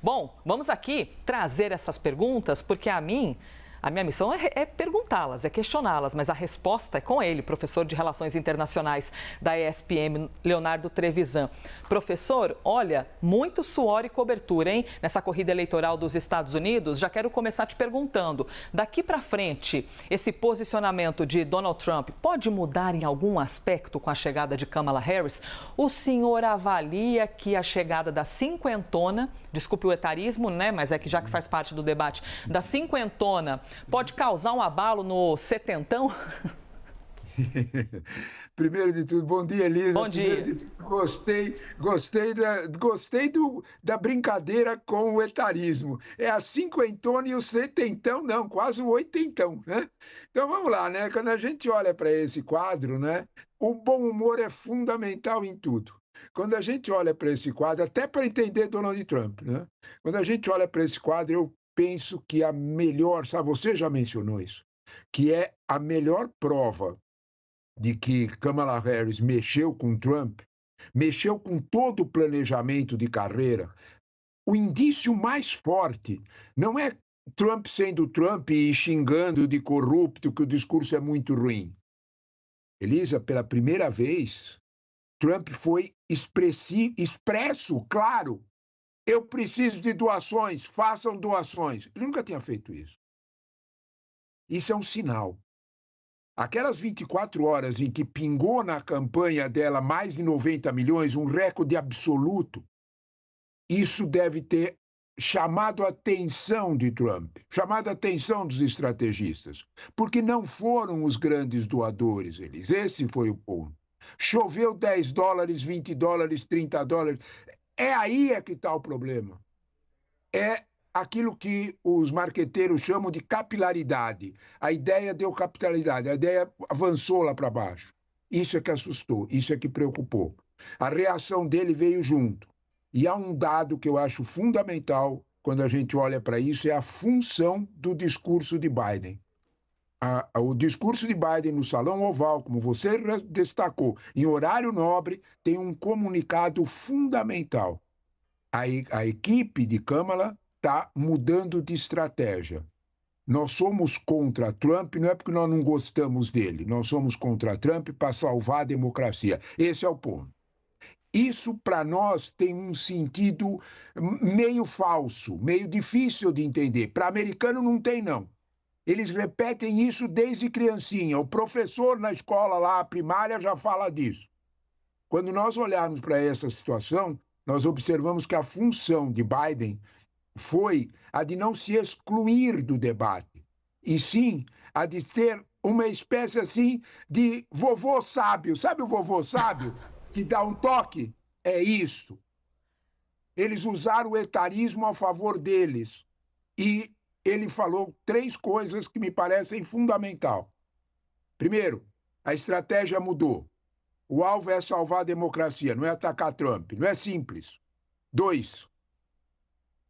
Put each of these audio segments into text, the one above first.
Bom, vamos aqui trazer essas perguntas, porque a minha missão é perguntá-las, é questioná-las, mas a resposta é com ele, professor de Relações Internacionais da ESPM, Leonardo Trevisan. Professor, olha, muito suor e cobertura, hein? Nessa corrida eleitoral dos Estados Unidos. Já quero começar te perguntando, daqui para frente, esse posicionamento de Donald Trump pode mudar em algum aspecto com a chegada de Kamala Harris? O senhor avalia que a chegada da cinquentona, desculpe o etarismo, né? Mas é que já que faz parte do debate, da cinquentona, pode causar um abalo no setentão? Primeiro de tudo, bom dia, Elisa. Bom dia. Gostei da brincadeira com o etarismo. É a cinquentona e o setentão, não, quase o oitentão, né? Então vamos lá, né? Quando a gente olha para esse quadro, né? O bom humor é fundamental em tudo. Quando a gente olha para esse quadro, até para entender Donald Trump, né? Quando a gente olha para esse quadro, eu penso que a melhor, sabe, você já mencionou isso, que é a melhor prova de que Kamala Harris mexeu com Trump, mexeu com todo o planejamento de carreira. O indício mais forte não é Trump sendo Trump e xingando de corrupto, que o discurso é muito ruim. Elisa, pela primeira vez, Trump foi expresso, claro. Eu preciso de doações, façam doações. Ele nunca tinha feito isso. Isso é um sinal. Aquelas 24 horas em que pingou na campanha dela mais de 90 milhões, um recorde absoluto, isso deve ter chamado a atenção de Trump, chamado a atenção dos estrategistas, porque não foram os grandes doadores, eles. Esse foi o ponto. Choveu 10 dólares, 20 dólares, 30 dólares. É aí que está o problema. É aquilo que os marqueteiros chamam de capilaridade. A ideia deu capilaridade, a ideia avançou lá para baixo. Isso é que assustou, isso é que preocupou. A reação dele veio junto. E há um dado que eu acho fundamental quando a gente olha para isso, é a função do discurso de Biden. O discurso de Biden no Salão Oval, como você destacou, em horário nobre, tem um comunicado fundamental. A equipe de Kamala está mudando de estratégia. Nós somos contra Trump, não é porque nós não gostamos dele, nós somos contra Trump para salvar a democracia. Esse é o ponto. Isso, para nós, tem um sentido meio falso, meio difícil de entender. Para americano não tem, não. Eles repetem isso desde criancinha. O professor na escola lá, primária, já fala disso. Quando nós olharmos para essa situação, nós observamos que a função de Biden foi a de não se excluir do debate, e sim a de ter uma espécie assim de vovô sábio. Sabe o vovô sábio que dá um toque? É isso. Eles usaram o etarismo a favor deles. E ele falou 3 coisas que me parecem fundamental. Primeiro, a estratégia mudou. O alvo é salvar a democracia, não é atacar Trump. Não é simples. 2,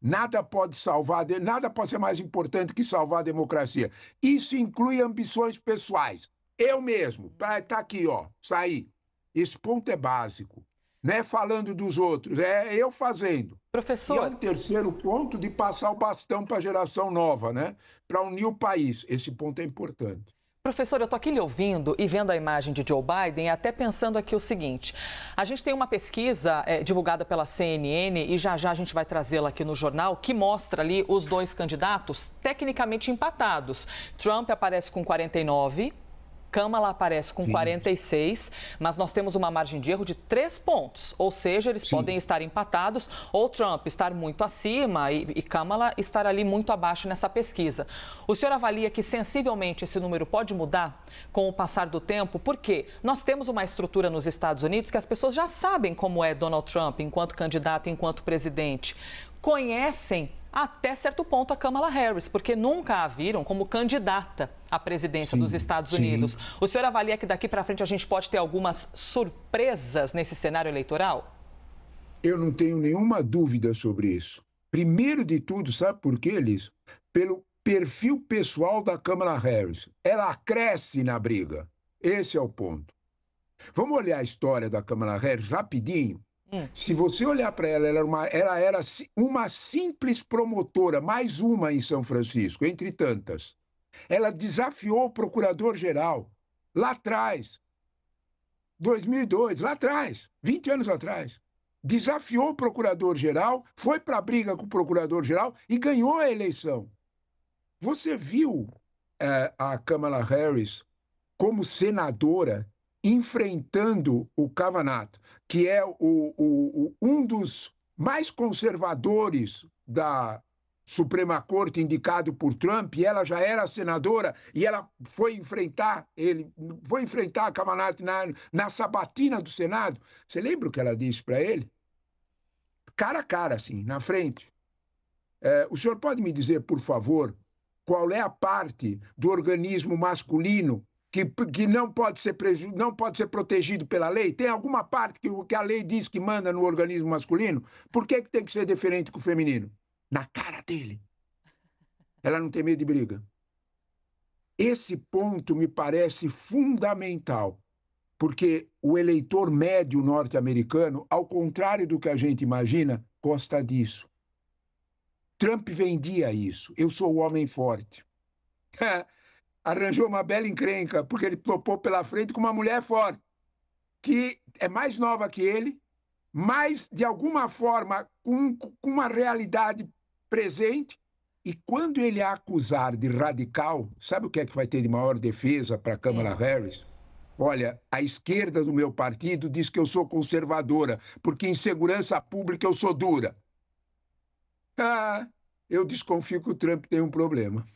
nada pode ser mais importante que salvar a democracia. Isso inclui ambições pessoais. Eu mesmo, tá aqui, ó, saí. Esse ponto é básico. Não é falando dos outros, é eu fazendo. Professor... E é um terceiro ponto de passar o bastão para a geração nova, né? Para unir o país. Esse ponto é importante. Professor, eu estou aqui lhe ouvindo e vendo a imagem de Joe Biden e até pensando aqui o seguinte. A gente tem uma pesquisa divulgada pela CNN e já a gente vai trazê-la aqui no jornal, que mostra ali os 2 candidatos tecnicamente empatados. Trump aparece com 49%. Kamala aparece com 46, mas nós temos uma margem de erro de 3 pontos. Ou seja, eles podem estar empatados ou Trump estar muito acima e Kamala estar ali muito abaixo nessa pesquisa. O senhor avalia que sensivelmente esse número pode mudar com o passar do tempo? Porque nós temos uma estrutura nos Estados Unidos que as pessoas já sabem como é Donald Trump enquanto candidato, enquanto presidente. Conhecem até certo ponto a Kamala Harris, porque nunca a viram como candidata à presidência dos Estados Unidos. O senhor avalia que daqui para frente a gente pode ter algumas surpresas nesse cenário eleitoral? Eu não tenho nenhuma dúvida sobre isso. Primeiro de tudo, sabe por quê, Liz? Pelo perfil pessoal da Kamala Harris. Ela cresce na briga. Esse é o ponto. Vamos olhar a história da Kamala Harris rapidinho. Se você olhar para ela, ela era uma simples promotora, mais uma em São Francisco, entre tantas. Ela desafiou o procurador-geral lá atrás, 2002, lá atrás, 20 anos atrás. Desafiou o procurador-geral, foi para a briga com o procurador-geral e ganhou a eleição. Você viu a Kamala Harris como senadora enfrentando o Kavanaugh, que é um dos mais conservadores da Suprema Corte, indicado por Trump, e ela já era senadora, e ela foi enfrentar a Kavanaugh na sabatina do Senado. Você lembra o que ela disse para ele? Cara a cara, assim, na frente. O senhor pode me dizer, por favor, qual é a parte do organismo masculino que não pode ser protegido pela lei? Tem alguma parte que a lei diz que manda no organismo masculino? Por que tem que ser diferente com o feminino? Na cara dele. Ela não tem medo de briga. Esse ponto me parece fundamental, porque o eleitor médio norte-americano, ao contrário do que a gente imagina, gosta disso. Trump vendia isso. Eu sou o homem forte. Arranjou uma bela encrenca, porque ele topou pela frente com uma mulher forte, que é mais nova que ele, mas, de alguma forma, com uma realidade presente. E quando ele a acusar de radical, sabe o que é que vai ter de maior defesa para Kamala Harris? Olha, a esquerda do meu partido diz que eu sou conservadora, porque em segurança pública eu sou dura. Eu desconfio que o Trump tem um problema.